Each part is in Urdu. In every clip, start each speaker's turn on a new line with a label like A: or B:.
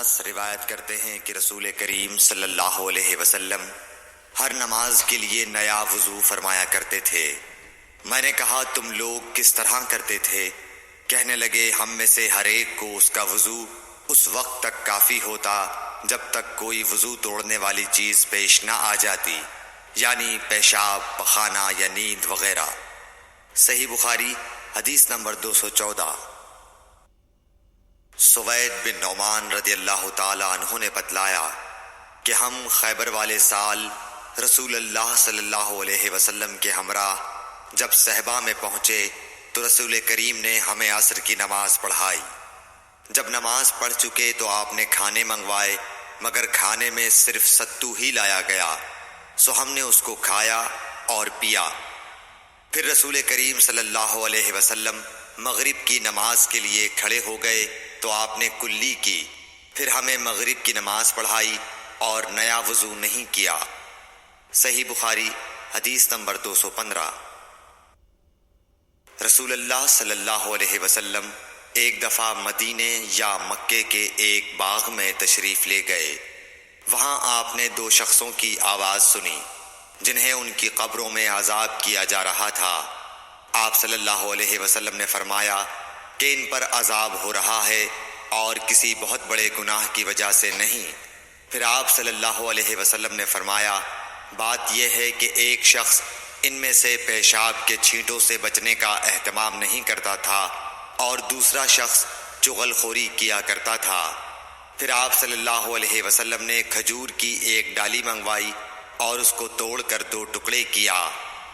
A: انس روایت کرتے ہیں کہ رسول کریم صلی اللہ علیہ وسلم ہر نماز کے لیے نیا وضو فرمایا کرتے تھے۔ میں نے کہا تم لوگ کس طرح کرتے تھے؟ کہنے لگے ہم میں سے ہر ایک کو اس کا وضو اس وقت تک کافی ہوتا جب تک کوئی وضو توڑنے والی چیز پیش نہ آ جاتی، یعنی پیشاب، پخانہ یا نیند وغیرہ۔ صحیح بخاری حدیث نمبر 214۔ سوید بن نعمان رضی اللہ تعالی عنہ نے بتلایا کہ ہم خیبر والے سال رسول اللہ صلی اللہ علیہ وسلم کے ہمراہ جب صحبہ میں پہنچے تو رسول کریم نے ہمیں عصر کی نماز پڑھائی۔ جب نماز پڑھ چکے تو آپ نے کھانے منگوائے، مگر کھانے میں صرف ستو ہی لایا گیا، سو ہم نے اس کو کھایا اور پیا۔ پھر رسول کریم صلی اللہ علیہ وسلم مغرب کی نماز کے لیے کھڑے ہو گئے تو آپ نے کلی کی، پھر ہمیں مغرب کی نماز پڑھائی اور نیا وضو نہیں کیا۔ صحیح بخاری حدیث نمبر 215۔ رسول اللہ صلی اللہ علیہ وسلم ایک دفعہ مدینے یا مکے کے ایک باغ میں تشریف لے گئے۔ وہاں آپ نے دو شخصوں کی آواز سنی جنہیں ان کی قبروں میں عذاب کیا جا رہا تھا۔ آپ صلی اللہ علیہ وسلم نے فرمایا کہ ان پر عذاب ہو رہا ہے اور کسی بہت بڑے گناہ کی وجہ سے نہیں۔ پھر آپ صلی اللہ علیہ وسلم نے فرمایا بات یہ ہے کہ ایک شخص ان میں سے پیشاب کے چھینٹوں سے بچنے کا اہتمام نہیں کرتا تھا اور دوسرا شخص چغل خوری کیا کرتا تھا۔ پھر آپ صلی اللہ علیہ وسلم نے کھجور کی ایک ڈالی منگوائی اور اس کو توڑ کر دو ٹکڑے کیا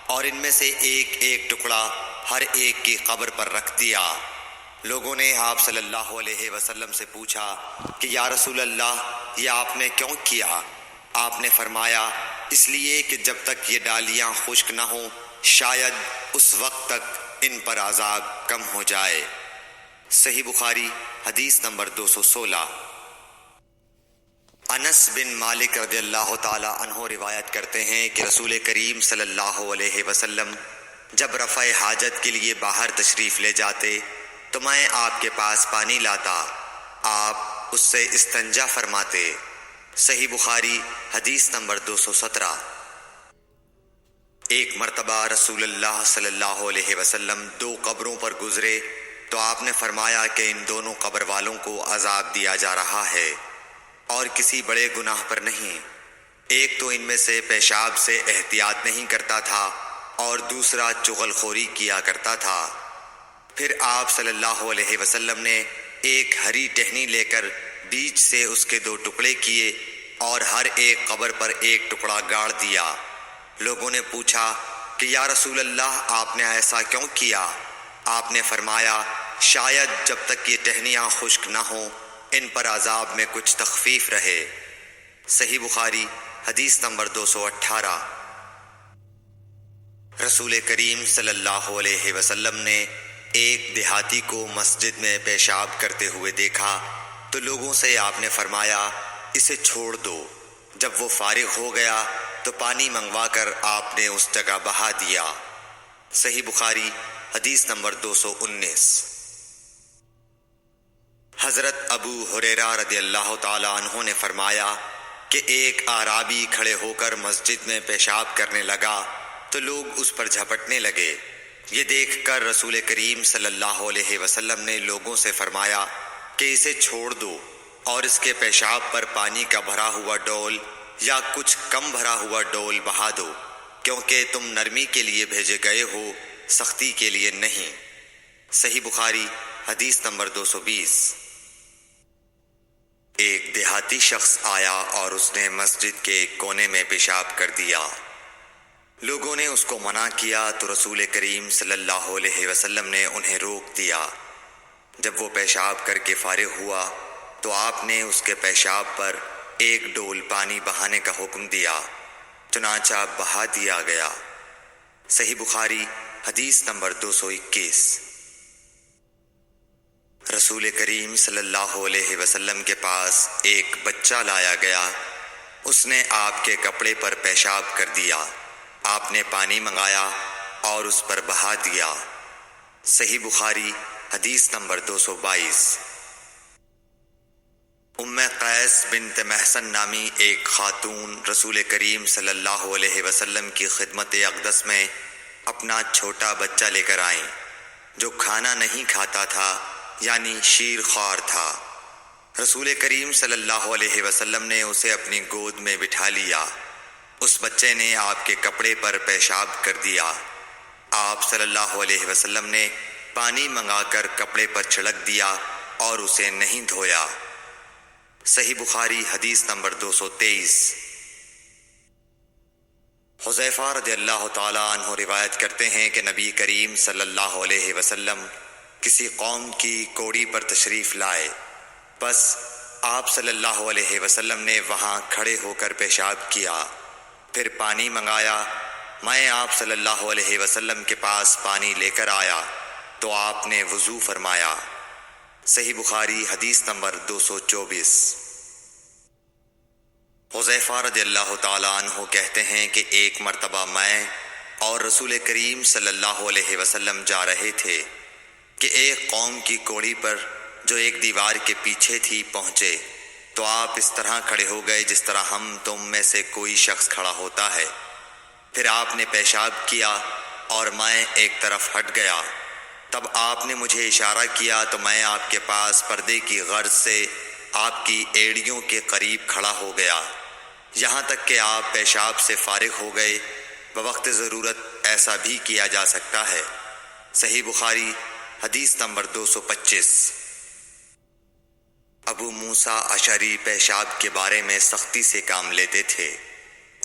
A: اور ان میں سے ایک ایک ٹکڑا ہر ایک کی قبر پر رکھ دیا۔ لوگوں نے آپ صلی اللہ علیہ وسلم سے پوچھا کہ یا رسول اللہ یہ آپ نے کیوں کیا؟ آپ نے فرمایا اس لیے کہ جب تک یہ ڈالیاں خشک نہ ہوں شاید اس وقت تک ان پر عذاب کم ہو جائے۔ صحیح بخاری حدیث نمبر 216۔ انس بن مالک رضی اللہ تعالی عنہ روایت کرتے ہیں کہ رسول کریم صلی اللہ علیہ وسلم جب رفع حاجت کے لیے باہر تشریف لے جاتے تو میں آپ کے پاس پانی لاتا، آپ اس سے استنجا فرماتے۔ صحیح بخاری حدیث نمبر 217۔ ایک مرتبہ رسول اللہ صلی اللہ علیہ وسلم دو قبروں پر گزرے تو آپ نے فرمایا کہ ان دونوں قبر والوں کو عذاب دیا جا رہا ہے اور کسی بڑے گناہ پر نہیں۔ ایک تو ان میں سے پیشاب سے احتیاط نہیں کرتا تھا اور دوسرا چغل خوری کیا کرتا تھا۔ پھر آپ صلی اللہ علیہ وسلم نے ایک ہری ٹہنی لے کر بیچ سے اس کے دو ٹکڑے کیے اور ہر ایک قبر پر ایک ٹکڑا گاڑ دیا۔ لوگوں نے پوچھا کہ یا رسول اللہ آپ نے ایسا کیوں کیا؟ آپ نے فرمایا شاید جب تک یہ ٹہنیاں خشک نہ ہوں ان پر عذاب میں کچھ تخفیف رہے۔ صحیح بخاری حدیث نمبر 218۔ رسول کریم صلی اللہ علیہ وسلم نے ایک دیہاتی کو مسجد میں پیشاب کرتے ہوئے دیکھا تو لوگوں سے آپ نے فرمایا اسے چھوڑ دو۔ جب وہ فارغ ہو گیا تو پانی منگوا کر آپ نے اس جگہ بہا دیا۔ صحیح بخاری حدیث نمبر 219۔ حضرت ابو ہریرہ رضی اللہ تعالی عنہ نے فرمایا کہ ایک اعرابی کھڑے ہو کر مسجد میں پیشاب کرنے لگا تو لوگ اس پر جھپٹنے لگے۔ یہ دیکھ کر رسول کریم صلی اللہ علیہ وسلم نے لوگوں سے فرمایا کہ اسے چھوڑ دو اور اس کے پیشاب پر پانی کا بھرا ہوا ڈول یا کچھ کم بھرا ہوا ڈول بہا دو، کیونکہ تم نرمی کے لیے بھیجے گئے ہو، سختی کے لیے نہیں۔ صحیح بخاری حدیث نمبر 220۔ ایک دیہاتی شخص آیا اور اس نے مسجد کے ایک کونے میں پیشاب کر دیا۔ لوگوں نے اس کو منع کیا تو رسول کریم صلی اللہ علیہ وسلم نے انہیں روک دیا۔ جب وہ پیشاب کر کے فارغ ہوا تو آپ نے اس کے پیشاب پر ایک ڈول پانی بہانے کا حکم دیا، چنانچہ بہا دیا گیا۔ صحیح بخاری حدیث نمبر 221۔ رسول کریم صلی اللہ علیہ وسلم کے پاس ایک بچہ لایا گیا، اس نے آپ کے کپڑے پر پیشاب کر دیا۔ آپ نے پانی منگایا اور اس پر بہا دیا۔ صحیح بخاری حدیث نمبر 222۔ قیس بنت محسن نامی ایک خاتون رسول کریم صلی اللہ علیہ وسلم کی خدمت اقدس میں اپنا چھوٹا بچہ لے کر آئیں جو کھانا نہیں کھاتا تھا، یعنی شیر خوار تھا۔ رسول کریم صلی اللہ علیہ وسلم نے اسے اپنی گود میں بٹھا لیا۔ اس بچے نے آپ کے کپڑے پر پیشاب کر دیا۔ آپ صلی اللہ علیہ وسلم نے پانی منگا کر کپڑے پر چھڑک دیا اور اسے نہیں دھویا۔ صحیح بخاری حدیث نمبر 223۔ حذیفہ رضی اللہ تعالی عنہ روایت کرتے ہیں کہ نبی کریم صلی اللہ علیہ وسلم کسی قوم کی کوڑی پر تشریف لائے، بس آپ صلی اللہ علیہ وسلم نے وہاں کھڑے ہو کر پیشاب کیا، پھر پانی منگایا۔ میں آپ صلی اللہ علیہ وسلم کے پاس پانی لے کر آیا تو آپ نے وضو فرمایا۔ صحیح بخاری حدیث نمبر 224۔ حذیفہ رضی اللہ تعالیٰ عنہ کہتے ہیں کہ ایک مرتبہ میں اور رسول کریم صلی اللہ علیہ وسلم جا رہے تھے کہ ایک قوم کی کوڑی پر جو ایک دیوار کے پیچھے تھی پہنچے تو آپ اس طرح کھڑے ہو گئے جس طرح ہم تم میں سے کوئی شخص کھڑا ہوتا ہے۔ پھر آپ نے پیشاب کیا اور میں ایک طرف ہٹ گیا۔ تب آپ نے مجھے اشارہ کیا تو میں آپ کے پاس پردے کی غرض سے آپ کی ایڑیوں کے قریب کھڑا ہو گیا، یہاں تک کہ آپ پیشاب سے فارغ ہو گئے۔ بوقت ضرورت ایسا بھی کیا جا سکتا ہے۔ صحیح بخاری حدیث نمبر 225۔ ابو موسیٰ اشعری پیشاب کے بارے میں سختی سے کام لیتے تھے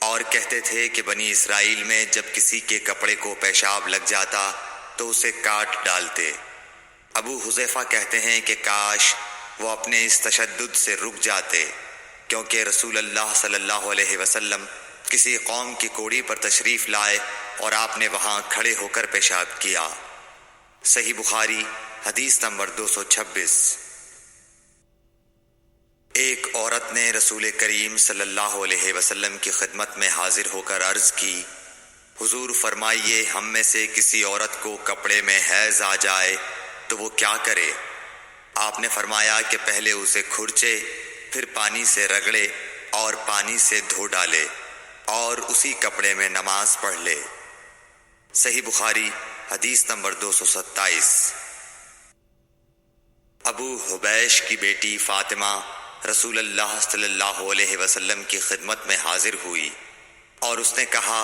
A: اور کہتے تھے کہ بنی اسرائیل میں جب کسی کے کپڑے کو پیشاب لگ جاتا تو اسے کاٹ ڈالتے۔ ابو حذیفہ کہتے ہیں کہ کاش وہ اپنے اس تشدد سے رک جاتے، کیونکہ رسول اللہ صلی اللہ علیہ وسلم کسی قوم کی کوڑی پر تشریف لائے اور آپ نے وہاں کھڑے ہو کر پیشاب کیا۔ صحیح بخاری حدیث نمبر 226۔ ایک عورت نے رسول کریم صلی اللہ علیہ وسلم کی خدمت میں حاضر ہو کر عرض کی، حضور فرمائیے ہم میں سے کسی عورت کو کپڑے میں حیض آ جائے تو وہ کیا کرے؟ آپ نے فرمایا کہ پہلے اسے کھرچے، پھر پانی سے رگڑے اور پانی سے دھو ڈالے اور اسی کپڑے میں نماز پڑھ لے۔ صحیح بخاری حدیث نمبر 227۔ ابو حبیش کی بیٹی فاطمہ رسول اللہ صلی اللہ علیہ وسلم کی خدمت میں حاضر ہوئی اور اس نے کہا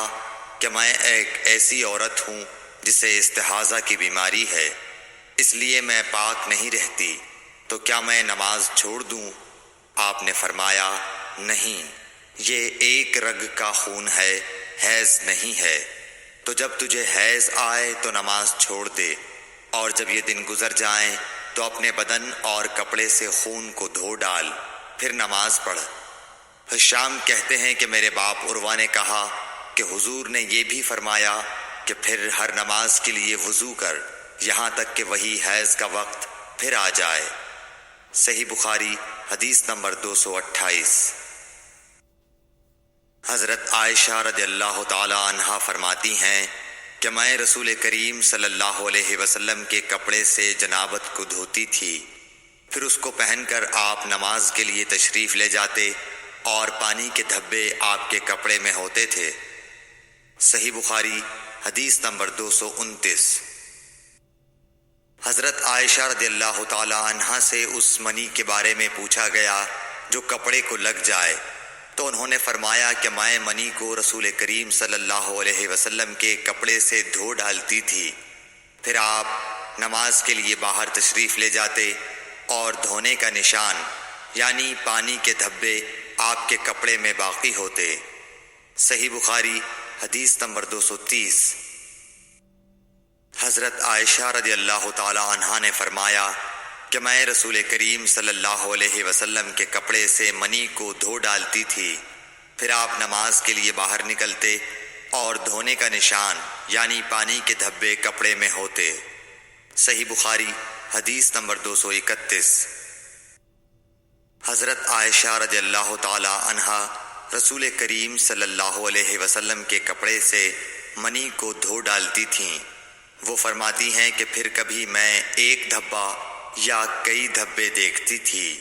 A: کہ میں ایک ایسی عورت ہوں جسے استحاضہ کی بیماری ہے، اس لیے میں پاک نہیں رہتی، تو کیا میں نماز چھوڑ دوں؟ آپ نے فرمایا نہیں، یہ ایک رگ کا خون ہے، حیض نہیں ہے، تو جب تجھے حیض آئے تو نماز چھوڑ دے، اور جب یہ دن گزر جائیں تو اپنے بدن اور کپڑے سے خون کو دھو ڈال، پھر نماز پڑھ۔ ہشام کہتے ہیں کہ میرے باپ عروہ نے کہا کہ حضور نے یہ بھی فرمایا کہ پھر ہر نماز کے لیے وضو کر، یہاں تک کہ وہی حیض کا وقت پھر آ جائے۔ صحیح بخاری حدیث نمبر 228۔ حضرت عائشہ رضی اللہ تعالی عنہا فرماتی ہیں کہ میں رسول کریم صلی اللہ علیہ وسلم کے کپڑے سے جنابت کو دھوتی تھی، پھر اس کو پہن کر آپ نماز کے لیے تشریف لے جاتے اور پانی کے دھبے آپ کے کپڑے میں ہوتے تھے۔ صحیح بخاری حدیث نمبر 229۔ حضرت عائشہ رضی اللہ تعالی عنہا سے اس منی کے بارے میں پوچھا گیا جو کپڑے کو لگ جائے، تو انہوں نے فرمایا کہ میں منی کو رسول کریم صلی اللہ علیہ وسلم کے کپڑے سے دھو ڈالتی تھی، پھر آپ نماز کے لیے باہر تشریف لے جاتے اور دھونے کا نشان یعنی پانی کے دھبے آپ کے کپڑے میں باقی ہوتے۔ صحیح بخاری حدیث نمبر 230۔ حضرت عائشہ رضی اللہ تعالی عنہا نے فرمایا کہ میں رسول کریم صلی اللہ علیہ وسلم کے کپڑے سے منی کو دھو ڈالتی تھی، پھر آپ نماز کے لیے باہر نکلتے اور دھونے کا نشان یعنی پانی کے دھبے کپڑے میں ہوتے۔ صحیح بخاری حدیث نمبر 231۔ حضرت عائشہ رضی اللہ تعالی عنہا رسول کریم صلی اللہ علیہ وسلم کے کپڑے سے منی کو دھو ڈالتی تھیں۔ وہ فرماتی ہیں کہ پھر کبھی میں ایک دھبا یا کئی دھبے دیکھتی تھی۔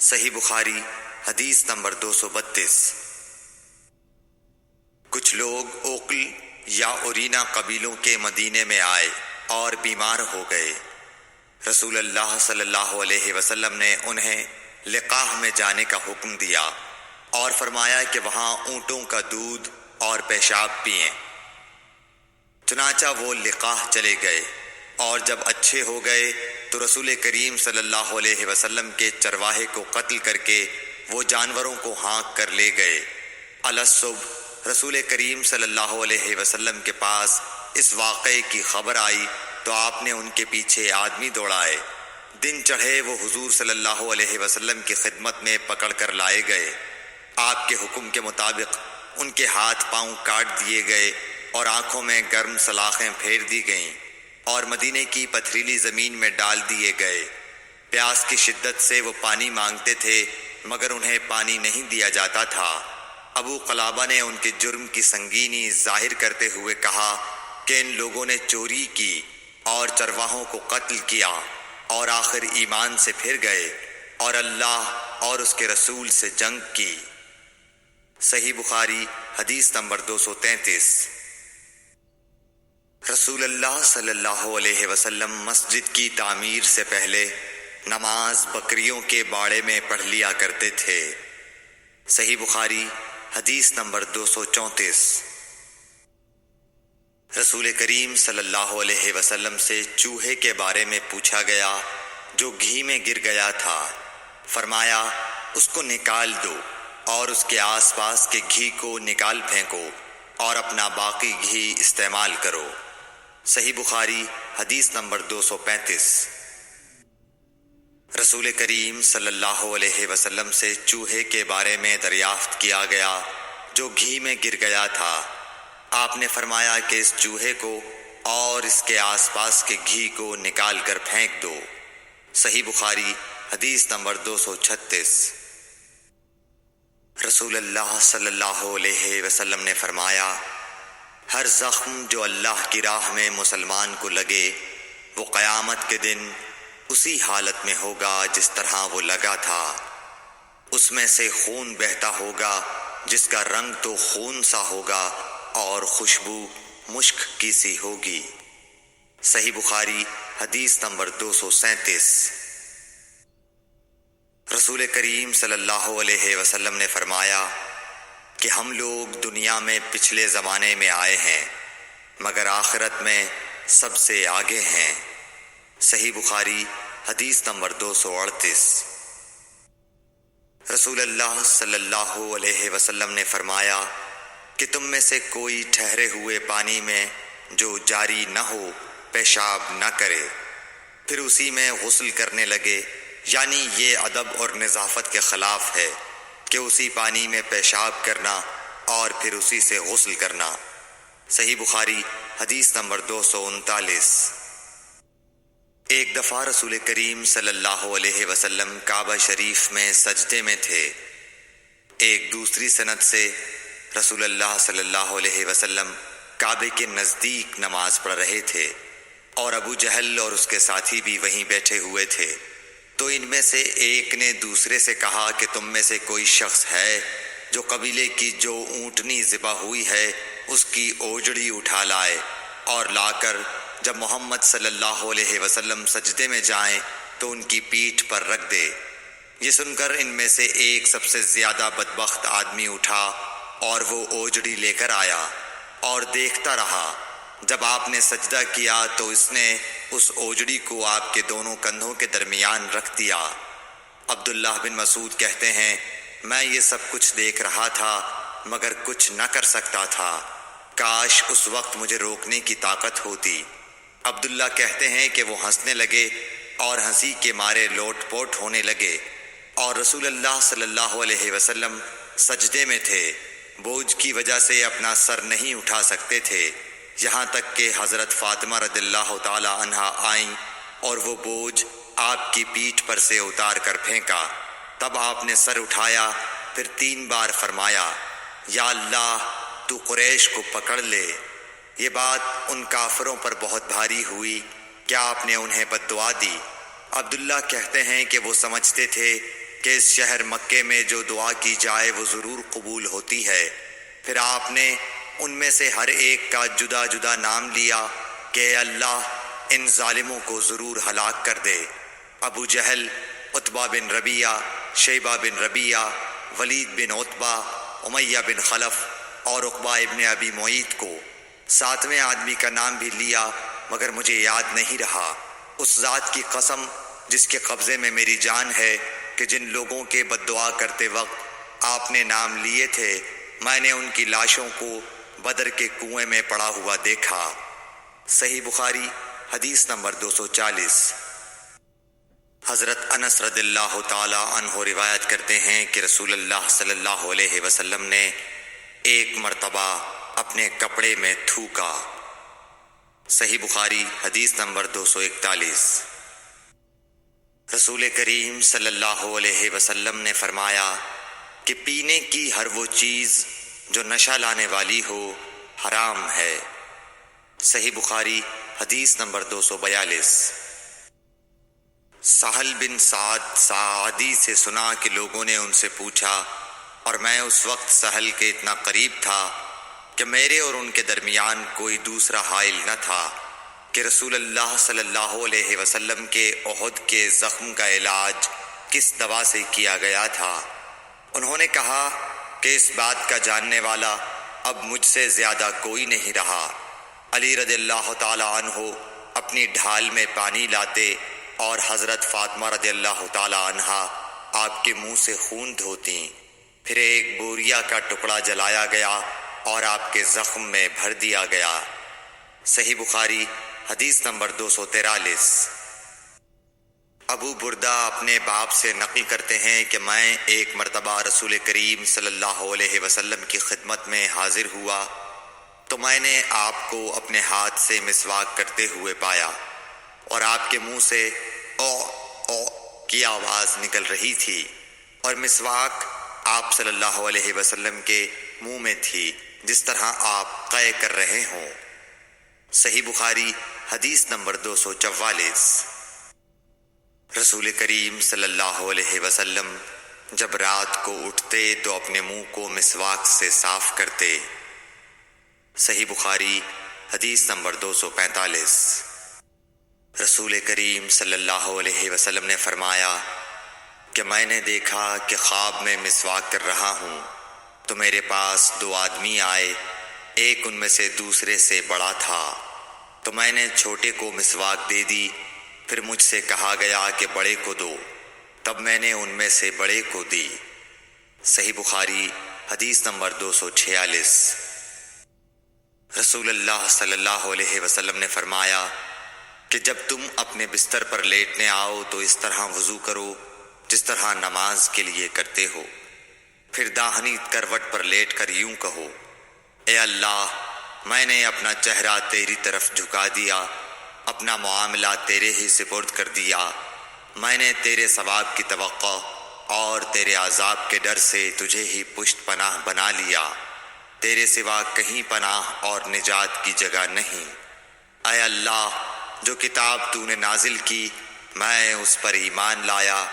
A: صحیح بخاری حدیث نمبر 232۔ کچھ لوگ اوقل یا اورینا قبیلوں کے مدینے میں آئے اور بیمار ہو گئے۔ رسول اللہ صلی اللہ علیہ وسلم نے انہیں لقاح میں جانے کا حکم دیا اور فرمایا کہ وہاں اونٹوں کا دودھ اور پیشاب پئیں۔ چنانچہ وہ لقاح چلے گئے، اور جب اچھے ہو گئے تو رسول کریم صلی اللہ علیہ وسلم کے چرواہے کو قتل کر کے وہ جانوروں کو ہانک کر لے گئے۔ الصبح رسول کریم صلی اللہ علیہ وسلم کے پاس اس واقعے کی خبر آئی تو آپ نے ان کے پیچھے آدمی دوڑائے۔ دن چڑھے وہ حضور صلی اللہ علیہ وسلم کی خدمت میں پکڑ کر لائے گئے۔ آپ کے حکم کے مطابق ان کے ہاتھ پاؤں کاٹ دیے گئے اور آنکھوں میں گرم سلاخیں پھیر دی گئیں اور مدینے کی پتھریلی زمین میں ڈال دیے گئے۔ پیاس کی شدت سے وہ پانی مانگتے تھے مگر انہیں پانی نہیں دیا جاتا تھا۔ ابو قلابہ نے ان کے جرم کی سنگینی ظاہر کرتے ہوئے کہا کہ ان لوگوں نے چوری کی اور چرواہوں کو قتل کیا اور آخر ایمان سے پھر گئے اور اللہ اور اس کے رسول سے جنگ کی۔ صحیح بخاری حدیث نمبر 233۔ رسول اللہ صلی اللہ علیہ وسلم مسجد کی تعمیر سے پہلے نماز بکریوں کے باڑے میں پڑھ لیا کرتے تھے۔ صحیح بخاری حدیث نمبر 234۔ رسول کریم صلی اللہ علیہ وسلم سے چوہے کے بارے میں پوچھا گیا جو گھی میں گر گیا تھا۔ فرمایا اس کو نکال دو اور اس کے آس پاس کے گھی کو نکال پھینکو اور اپنا باقی گھی استعمال کرو۔ صحیح بخاری حدیث نمبر 235۔ رسول کریم صلی اللہ علیہ وسلم سے چوہے کے بارے میں دریافت کیا گیا جو گھی میں گر گیا تھا۔ آپ نے فرمایا کہ اس چوہے کو اور اس کے آس پاس کے گھی کو نکال کر پھینک دو۔ صحیح بخاری حدیث نمبر 236۔ رسول اللہ صلی اللہ علیہ وسلم نے فرمایا ہر زخم جو اللہ کی راہ میں مسلمان کو لگے وہ قیامت کے دن اسی حالت میں ہوگا جس طرح وہ لگا تھا۔ اس میں سے خون بہتا ہوگا جس کا رنگ تو خون سا ہوگا اور خوشبو مشک کی سی ہوگی۔ صحیح بخاری حدیث نمبر 237۔ رسول کریم صلی اللہ علیہ وسلم نے فرمایا کہ ہم لوگ دنیا میں پچھلے زمانے میں آئے ہیں مگر آخرت میں سب سے آگے ہیں۔ صحیح بخاری حدیث نمبر 238۔ رسول اللہ صلی اللہ علیہ وسلم نے فرمایا کہ تم میں سے کوئی ٹھہرے ہوئے پانی میں جو جاری نہ ہو پیشاب نہ کرے پھر اسی میں غسل کرنے لگے، یعنی یہ ادب اور نظافت کے خلاف ہے کہ اسی پانی میں پیشاب کرنا اور پھر اسی سے غسل کرنا۔ صحیح بخاری حدیث نمبر 239۔ ایک دفعہ رسول کریم صلی اللہ علیہ وسلم کعبہ شریف میں سجدے میں تھے۔ ایک دوسری سند سے رسول اللہ صلی اللہ علیہ وسلم کعبے کے نزدیک نماز پڑھ رہے تھے اور ابو جہل اور اس کے ساتھی بھی وہیں بیٹھے ہوئے تھے۔ تو ان میں سے ایک نے دوسرے سے کہا کہ تم میں سے کوئی شخص ہے جو قبیلے کی جو اونٹنی ذبح ہوئی ہے اس کی اوجڑی اٹھا لائے اور لا کر جب محمد صلی اللہ علیہ وسلم سجدے میں جائیں تو ان کی پیٹھ پر رکھ دے۔ یہ سن کر ان میں سے ایک سب سے زیادہ بدبخت آدمی اٹھا اور وہ اوجڑی لے کر آیا اور دیکھتا رہا۔ جب آپ نے سجدہ کیا تو اس نے اس اوجڑی کو آپ کے دونوں کندھوں کے درمیان رکھ دیا۔ عبداللہ بن مسعود کہتے ہیں میں یہ سب کچھ دیکھ رہا تھا مگر کچھ نہ کر سکتا تھا، کاش اس وقت مجھے روکنے کی طاقت ہوتی۔ عبداللہ کہتے ہیں کہ وہ ہنسنے لگے اور ہنسی کے مارے لوٹ پوٹ ہونے لگے اور رسول اللہ صلی اللہ علیہ وسلم سجدے میں تھے، بوجھ کی وجہ سے اپنا سر نہیں اٹھا سکتے تھے، یہاں تک کہ حضرت فاطمہ رضی اللہ تعالی عنہا آئیں اور وہ بوجھ آپ کی پیٹھ پر سے اتار کر پھینکا۔ تب آپ نے سر اٹھایا، پھر 3 بار فرمایا یا اللہ تو قریش کو پکڑ لے۔ یہ بات ان کافروں پر بہت بھاری ہوئی کہ آپ نے انہیں بد دعا دی۔ عبداللہ کہتے ہیں کہ وہ سمجھتے تھے کہ اس شہر مکے میں جو دعا کی جائے وہ ضرور قبول ہوتی ہے۔ پھر آپ نے ان میں سے ہر ایک کا جدا جدا نام لیا کہ اے اللہ ان ظالموں کو ضرور ہلاک کر دے۔ ابو جہل، عتبہ بن ربیعہ، شیبہ بن ربیعہ، ولید بن عتبہ، امیہ بن خلف اور عقبہ ابن ابی معیط کو۔ ساتویں آدمی کا نام بھی لیا مگر مجھے یاد نہیں رہا۔ اس ذات کی قسم جس کے قبضے میں میری جان ہے کہ جن لوگوں کے بد دعا کرتے وقت آپ نے نام لیے تھے میں نے ان کی لاشوں کو بدر کے کنویں میں پڑا ہوا دیکھا۔ صحیح بخاری حدیث نمبر 240۔ حضرت انس رضی اللہ تعالی عنہ روایت کرتے ہیں کہ رسول اللہ صلی اللہ علیہ وسلم نے ایک مرتبہ اپنے کپڑے میں تھوکا۔ صحیح بخاری حدیث نمبر 241۔ رسول کریم صلی اللہ علیہ وسلم نے فرمایا کہ پینے کی ہر وہ چیز جو نشہ لانے والی ہو حرام ہے۔ صحیح بخاری حدیث نمبر 242۔ سہل بن سعد ساعدی سے سنا کہ لوگوں نے ان سے پوچھا اور میں اس وقت سہل کے اتنا قریب تھا کہ میرے اور ان کے درمیان کوئی دوسرا حائل نہ تھا کہ رسول اللہ صلی اللہ علیہ وسلم کے احد کے زخم کا علاج کس دوا سے کیا گیا تھا۔ انہوں نے کہا کہ اس بات کا جاننے والا اب مجھ سے زیادہ کوئی نہیں رہا۔ علی رضی اللہ تعالی عنہ اپنی ڈھال میں پانی لاتے اور حضرت فاطمہ رضی اللہ تعالی عنہا آپ کے منہ سے خون دھوتیں۔ پھر ایک بوریا کا ٹکڑا جلایا گیا اور آپ کے زخم میں بھر دیا گیا۔ صحیح بخاری حدیث نمبر 243۔ ابو بردہ اپنے باپ سے نقل کرتے ہیں کہ میں ایک مرتبہ رسول کریم صلی اللہ علیہ وسلم کی خدمت میں حاضر ہوا تو میں نے آپ کو اپنے ہاتھ سے مسواک کرتے ہوئے پایا اور آپ کے منہ سے او او کی آواز نکل رہی تھی اور مسواک آپ صلی اللہ علیہ وسلم کے منہ میں تھی جس طرح آپ قے کر رہے ہوں۔ صحیح بخاری حدیث نمبر 244۔ رسول کریم صلی اللہ علیہ وسلم جب رات کو اٹھتے تو اپنے منہ کو مسواک سے صاف کرتے۔ صحیح بخاری حدیث نمبر 245۔ رسول کریم صلی اللہ علیہ وسلم نے فرمایا کہ میں نے دیکھا کہ خواب میں مسواک کر رہا ہوں تو میرے پاس دو آدمی آئے، ایک ان میں سے دوسرے سے بڑا تھا تو میں نے چھوٹے کو مسواک دے دی، پھر مجھ سے کہا گیا کہ بڑے کو دو، تب میں نے ان میں سے بڑے کو دی۔ صحیح بخاری حدیث نمبر 246۔ رسول اللہ صلی اللہ علیہ وسلم نے فرمایا کہ جب تم اپنے بستر پر لیٹنے آؤ تو اس طرح وضو کرو جس طرح نماز کے لیے کرتے ہو، پھر داہنی کروٹ پر لیٹ کر یوں کہو، اے اللہ میں نے اپنا چہرہ تیری طرف جھکا دیا، اپنا معاملہ تیرے ہی سپرد کر دیا، میں نے تیرے ثواب کی توقع اور تیرے عذاب کے ڈر سے تجھے ہی پشت پناہ بنا لیا، تیرے سوا کہیں پناہ اور نجات کی جگہ نہیں۔ اے اللہ جو کتاب تو نے نازل کی میں اس پر ایمان لایا،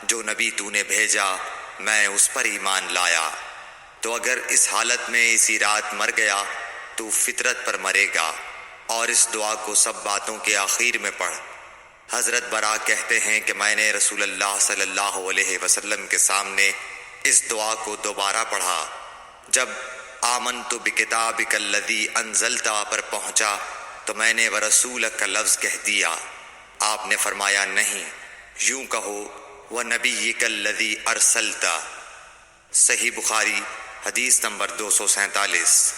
A: جو نبی تو نے بھیجا میں اس پر ایمان لایا، تو اگر اس حالت میں اسی رات مر گیا تو فطرت پر مرے گا، اور اس دعا کو سب باتوں کے آخر میں پڑھ۔ حضرت برا کہتے ہیں کہ میں نے رسول اللہ صلی اللہ علیہ وسلم کے سامنے اس دعا کو دوبارہ پڑھا، جب آمنت بکتابک الذی انزلت پر پہنچا تو میں نے ورسولک کا لفظ کہہ دیا۔ آپ نے فرمایا نہیں، یوں کہو ونبیک الذی ارسلت۔ صحیح بخاری حدیث نمبر 247۔